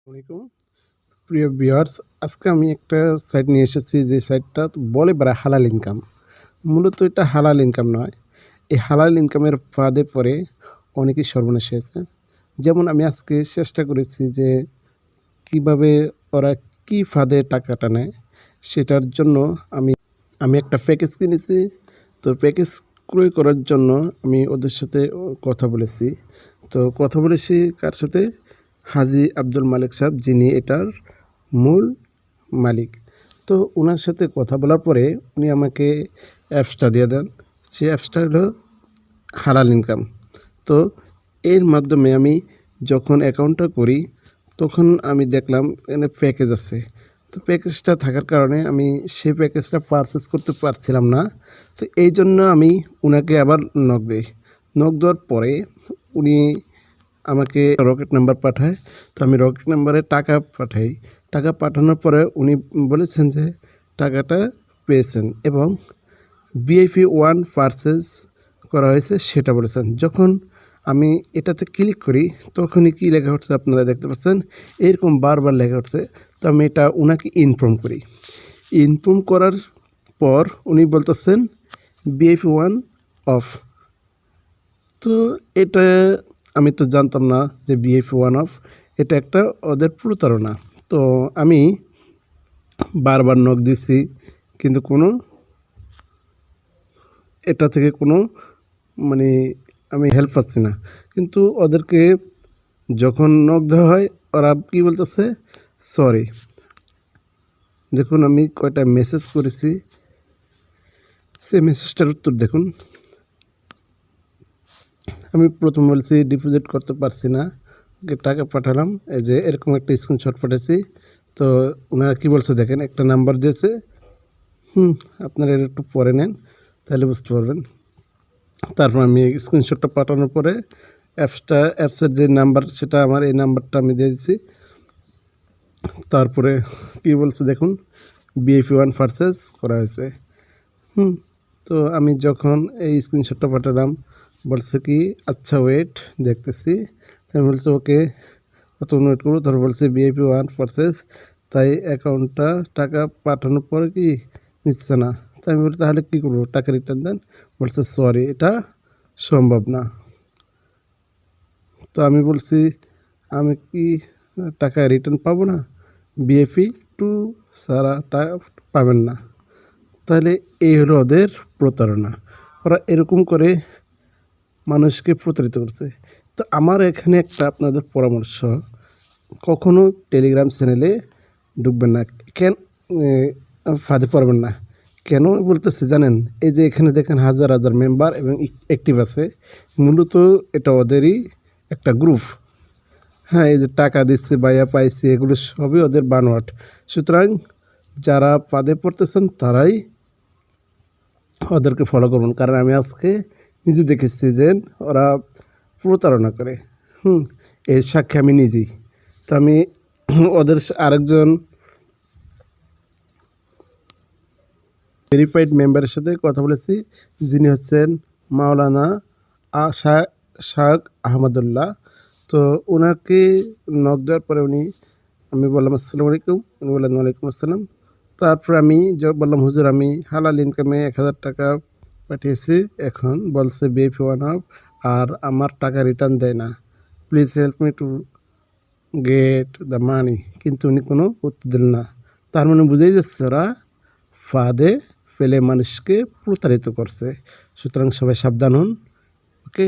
আসসালামাইকুম প্রিয় ভিউয়ার্স, আজকে আমি একটা সাইট নিয়ে এসেছি যে সাইটটা বলে বেড়ায় হালাল ইনকাম। মূলত এটা হালাল ইনকাম নয়। এই হালাল ইনকামের ফাঁদে পড়ে অনেকেই সর্বনাশ হয়েছে। যেমন আমি আজকে চেষ্টা করেছি যে কিভাবে ওরা কি ফাঁদে টাকাটা নেয় সেটার জন্য আমি আমি একটা প্যাকেজ কিনেছি। তো প্যাকেজ ক্রয় করার জন্য আমি ওদের সাথে কথা বলেছি। তো কথা বলেছি কার সাথে? হাজী আব্দুল মালিক সাহেব, যিনি এটার মূল মালিক। তো ওনার সাথে কথা বলার পরে উনি আমাকে অ্যাপসটা দিয়ে দেন। সেই অ্যাপসটা হলো হালাল ইনকাম। তো এর মাধ্যমে আমি যখন অ্যাকাউন্টটা করি তখন আমি দেখলাম এখানে প্যাকেজ আছে। তো প্যাকেজটা থাকার কারণে আমি সেই প্যাকেজটা পারচেস করতে পারছিলাম না। তো এই জন্য আমি ওনাকে আবার নক দিই। নক দেওয়ার পরে উনি আমাকে রকেট নাম্বার পাঠায়। তো আমি রকেট নাম্বারে টাকা পাঠাই। টাকা পাঠানোর পরে উনি বলেছেন যে টাকাটা পেয়েছেন এবং VIP 1 পারচেস করা হয়েছে সেটা বলেছেন। যখন আমি এটাতে ক্লিক করি তখনই কী লেখা হচ্ছে আপনারা দেখতে পাচ্ছেন, এরকম বারবার লেখা হচ্ছে। তো আমি এটা ওনাকে ইনফর্ম করি। ইনফর্ম করার পর উনি বলতেছেন VIP 1 অফ। তো এটা আমি তো জানতাম না যে VIP 1 অফ, এটা একটা ওদের প্রতারণা। তো আমি বারবার নক দিছি কিন্তু এটা থেকে মানে আমি হেল্প পাচ্ছি না। কিন্তু ওদেরকে যখন নক দেওয়া হয় ওরা কী বলতেছে, সরি। দেখুন আমি কয়টা মেসেজ করেছি, সেই মেসেজটার উত্তর দেখুন। আমি প্রথম বলছি ডিপোজিট করতে পারছি না, ওকে টাকা পাঠালাম, এই যে এরকম একটা স্ক্রিনশট পাঠাচ্ছি। তো ওনারা কী বলছে দেখেন, একটা নাম্বার দিয়েছে। আপনারা এর একটু পরে নেন তাহলে বুঝতে পারবেন। তারপর আমি স্ক্রিনশটটা পাঠানোর পরে অ্যাপসের যে নাম্বার সেটা আমার এই নাম্বারটা আমি দিয়ে দিচ্ছি। তারপরে কী বলছে দেখুন, VIP 1 পারচেস করা হয়েছে। তো আমি যখন এই স্ক্রিনশটটা পাঠালাম বলছে কি আচ্ছা ওয়েট দেখতেছি। তাই বলছে ওকে কত ওয়েট করবো, তারপর বলছে VIP 1 পারচেস। তাই অ্যাকাউন্টটা টাকা পাঠানোর পরে কি নিচ্ছে না। তাই আমি বলি তাহলে কী করবো, টাকা রিটার্ন দেন। বলছে সরি, এটা সম্ভব না। তো আমি বলছি আমি কি টাকা রিটার্ন পাবো না? VIP 2 ছাড়া টাকা পাবেন না। তাহলে এই হলো ওদের প্রতারণা। ওরা এরকম করে মানুষকে প্রতারিত করছে। তো আমার এখানে একটা আপনাদের পরামর্শ, কখনো টেলিগ্রাম চ্যানেলে ঢুকবেন না। ফাঁদে পড়বেন না। কেন বলতেছি জানেন? এই যে এখানে দেখেন হাজার হাজার মেম্বার এবং অ্যাক্টিভ আছে। মূলত এটা ওদেরই একটা গ্রুপ। হ্যাঁ, এই যে টাকা দিচ্ছে বাইয়া পাইছে এগুলো সবই ওদের বানোয়াট। সুতরাং যারা ফাঁদে পড়তেছেন তারাই ওদেরকে ফলো করুন। কারণ আমি আজকে নিজে দেখেছি যে ওরা প্রতারণা করে। এর সাক্ষী আমি নিজেই। তো আমি ওদের আরেকজন ভেরিফাইড মেম্বারের সাথে কথা বলেছি, যিনি হচ্ছেন মাওলানা শাহ আহমদুল্লাহ। তো ওনাকে নক দেওয়ার পরে আমি বললাম আসসালামু আলাইকুম, উনি বললেন ওয়ালাইকুম আসসালাম। তারপর আমি বললাম হুজুর আমি হালাল ইনকামে 1000 টাকা পাঠিয়েছি, এখন বলছে VIP 1 অফ আর আমার টাকা রিটার্ন দেয় না, please help me to get the money. কিন্তু উনি কোনো উত্তর দিলেন না। তার মানে বুঝেই যাচ্ছে ওরা ফাঁদে ফেলে মানুষকে প্রতারিত করছে। সুতরাং সবাই সাবধান হন। ওকে।